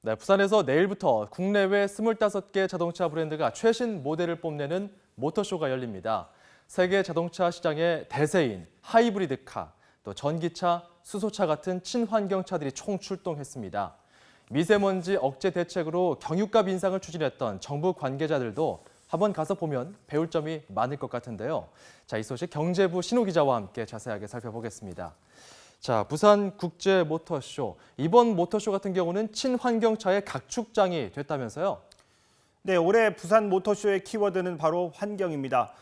네, 부산에서 내일부터 국내외 25개 자동차 브랜드가 최신 모델을 뽐내는 모터쇼가 열립니다. 세계 자동차 시장의 대세인 하이브리드카, 또 전기차, 수소차 같은 친환경차들이 총출동했습니다. 미세먼지 억제 대책으로 경유값 인상을 추진했던 정부 관계자들도 한번 가서 보면 배울 점이 많을 것 같은데요. 자, 이 소식 경제부 신호 기자와 함께 자세하게 살펴보겠습니다. 자, 부산 국제 모터쇼. 이번 모터쇼 같은 경우는 친환경차의 각축장이 됐다면서요? 네, 올해 부산 모터쇼의 키워드는 바로 환경입니다.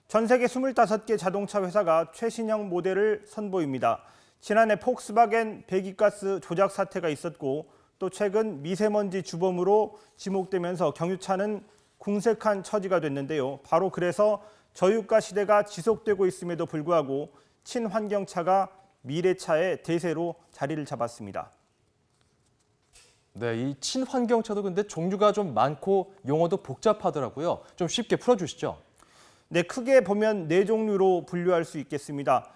전 세계 25개 자동차 회사가 최신형 모델을 선보입니다. 지난해 폭스바겐 배기가스 조작 사태가 있었고 또 최근 미세먼지 주범으로 지목되면서 경유차는 궁색한 처지가 됐는데요. 바로 그래서 저유가 시대가 지속되고 있음에도 불구하고 친환경차가 미래차의 대세로 자리를 잡았습니다. 네, 이 친환경차도 근데 종류가 좀 많고 용어도 복잡하더라고요. 좀 쉽게 풀어주시죠. 네, 크게 보면 4종류로 분류할 수 있겠습니다.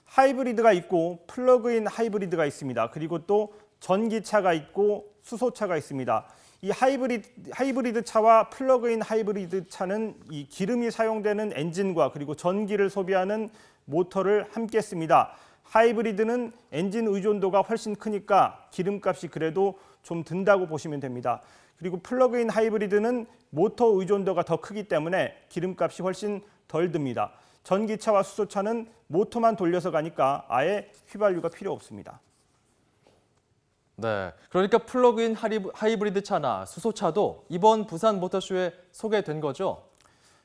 하이브리드가 있고 플러그인 하이브리드가 있습니다. 그리고 또 전기차가 있고 수소차가 있습니다. 이 하이브리드 차와 플러그인 하이브리드 차는 이 기름이 사용되는 엔진과 그리고 전기를 소비하는 모터를 함께 씁니다. 하이브리드는 엔진 의존도가 훨씬 크니까 기름값이 그래도 좀 든다고 보시면 됩니다. 그리고 플러그인 하이브리드는 모터 의존도가 더 크기 때문에 기름값이 훨씬 덜 듭니다. 전기차와 수소차는 모터만 돌려서 가니까 아예 휘발유가 필요 없습니다. 네, 그러니까 플러그인 하이브리드 차나 수소차도 이번 부산 모터쇼에 소개된 거죠?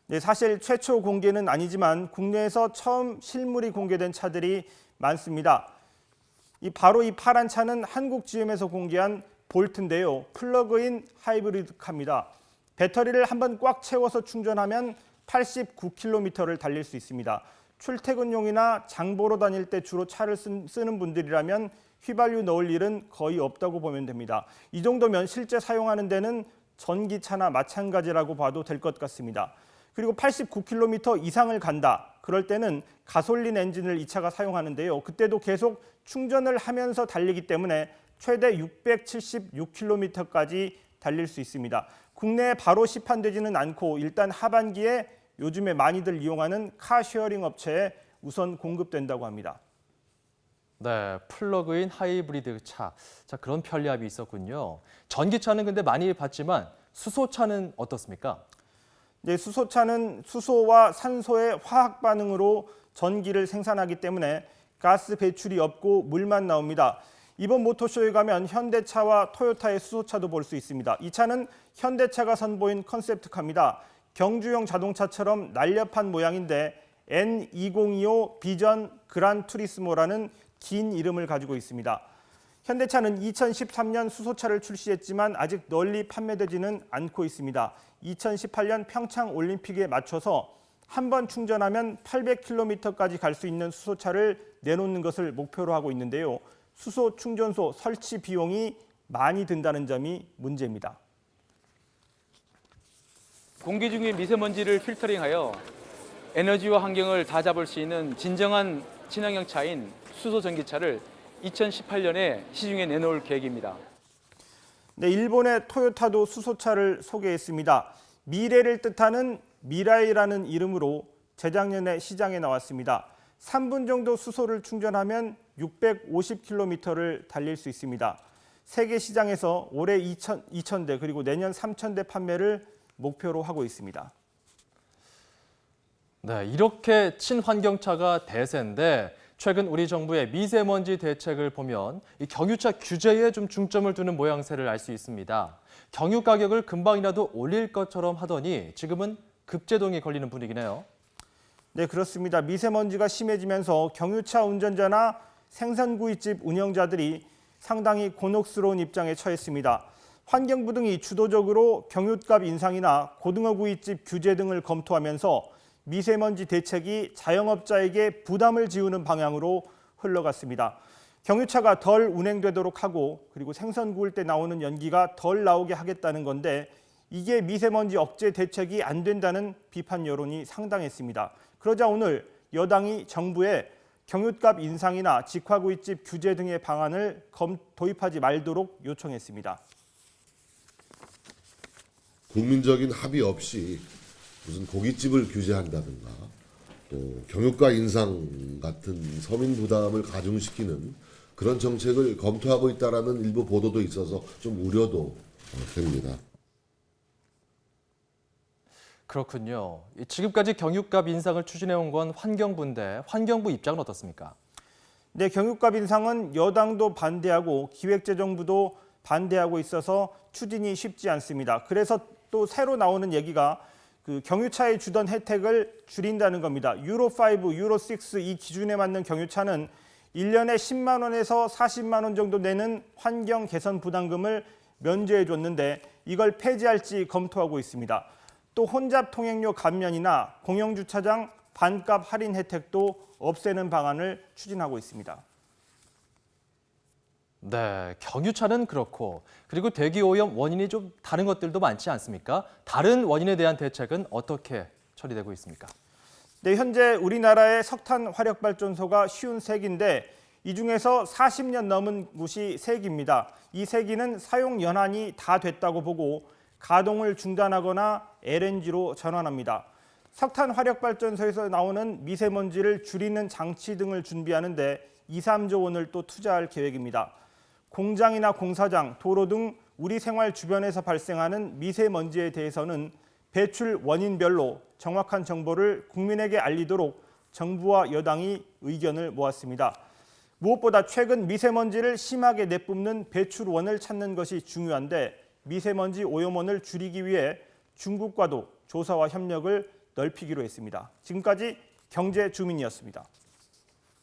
네, 사실 최초 공개는 아니지만 국내에서 처음 실물이 공개된 차들이 많습니다. 바로 이 파란 차는 한국 GM에서 공개한 볼트인데요. 플러그인 하이브리드 카입니다. 배터리를 한번 꽉 채워서 충전하면 89km를 달릴 수 있습니다. 출퇴근용이나 장 보러 다닐 때 주로 차를 쓰는 분들이라면 휘발유 넣을 일은 거의 없다고 보면 됩니다. 이 정도면 실제 사용하는 데는 전기차나 마찬가지라고 봐도 될 것 같습니다. 그리고 89km 이상을 간다. 그럴 때는 가솔린 엔진을 이 차가 사용하는데요. 그때도 계속 충전을 하면서 달리기 때문에 최대 676km까지 달릴 수 있습니다. 국내에 바로 시판되지는 않고 일단 하반기에 요즘에 많이들 이용하는 카쉐어링 업체에 우선 공급된다고 합니다. 네, 플러그인 하이브리드 차. 자, 그런 편리함이 있었군요. 전기차는 근데 많이 봤지만 수소차는 어떻습니까? 네, 수소차는 수소와 산소의 화학 반응으로 전기를 생산하기 때문에 가스 배출이 없고 물만 나옵니다. 이번 모터쇼에 가면 현대차와 토요타의 수소차도 볼 수 있습니다. 이 차는 현대차가 선보인 컨셉트카입니다. 경주용 자동차처럼 날렵한 모양인데 N2025 비전 그란 투리스모라는 긴 이름을 가지고 있습니다. 현대차는 2013년 수소차를 출시했지만 아직 널리 판매되지는 않고 있습니다. 2018년 평창 올림픽에 맞춰서 한 번 충전하면 800km까지 갈 수 있는 수소차를 내놓는 것을 목표로 하고 있는데요. 수소 충전소 설치 비용이 많이 든다는 점이 문제입니다. 공기 중의 미세먼지를 필터링하여 에너지와 환경을 다 잡을 수 있는 진정한 친환경 차인 수소 전기차를 2018년에 시중에 내놓을 계획입니다. 네, 일본의 토요타도 수소차를 소개했습니다. 미래를 뜻하는 미라이라는 이름으로 재작년에 시장에 나왔습니다. 3분 정도 수소를 충전하면 650km를 달릴 수 있습니다. 세계 시장에서 올해 2,000대 그리고 내년 3,000대 판매를 목표로 하고 있습니다. 네, 이렇게 친환경차가 대세인데 최근 우리 정부의 미세먼지 대책을 보면 이 경유차 규제에 좀 중점을 두는 모양새를 알 수 있습니다. 경유 가격을 금방이라도 올릴 것처럼 하더니 지금은 급제동이 걸리는 분위기네요. 네, 그렇습니다. 미세먼지가 심해지면서 경유차 운전자나 생선구이집 운영자들이 상당히 곤혹스러운 입장에 처했습니다. 환경부 등이 주도적으로 경유값 인상이나 고등어구이집 규제 등을 검토하면서 미세먼지 대책이 자영업자에게 부담을 지우는 방향으로 흘러갔습니다. 경유차가 덜 운행되도록 하고 그리고 생선 구울 때 나오는 연기가 덜 나오게 하겠다는 건데 이게 미세먼지 억제 대책이 안 된다는 비판 여론이 상당했습니다. 그러자 오늘 여당이 정부에 경유값 인상이나 직화구이집 규제 등의 방안을 도입하지 말도록 요청했습니다. 국민적인 합의 없이 무슨 고깃집을 규제한다든가 또 경유가 인상 같은 서민 부담을 가중시키는 그런 정책을 검토하고 있다라는 일부 보도도 있어서 좀 우려도 됩니다. 그렇군요. 지금까지 경유값 인상을 추진해온 건 환경부인데 환경부 입장은 어떻습니까? 네, 경유값 인상은 여당도 반대하고 기획재정부도 반대하고 있어서 추진이 쉽지 않습니다. 그래서 또 새로 나오는 얘기가 그 경유차에 주던 혜택을 줄인다는 겁니다. 유로5, 유로6 이 기준에 맞는 경유차는 1년에 10만 원에서 40만 원 정도 내는 환경 개선 부담금을 면제해 줬는데 이걸 폐지할지 검토하고 있습니다. 또 혼잡 통행료 감면이나 공영주차장 반값 할인 혜택도 없애는 방안을 추진하고 있습니다. 네, 경유차는 그렇고 그리고 대기 오염 원인이 좀 다른 것들도 많지 않습니까? 다른 원인에 대한 대책은 어떻게 처리되고 있습니까? 네, 현재 우리나라의 석탄 화력 발전소가 53기인데 이 중에서 40년 넘은 곳이 3기입니다. 이 3기는 사용 연한이 다 됐다고 보고 가동을 중단하거나 LNG로 전환합니다. 석탄 화력 발전소에서 나오는 미세먼지를 줄이는 장치 등을 준비하는데 2, 3조 원을 또 투자할 계획입니다. 공장이나 공사장, 도로 등 우리 생활 주변에서 발생하는 미세먼지에 대해서는 배출 원인별로 정확한 정보를 국민에게 알리도록 정부와 여당이 의견을 모았습니다. 무엇보다 최근 미세먼지를 심하게 내뿜는 배출원을 찾는 것이 중요한데 미세먼지 오염원을 줄이기 위해 중국과도 조사와 협력을 넓히기로 했습니다. 지금까지 경제주민이었습니다.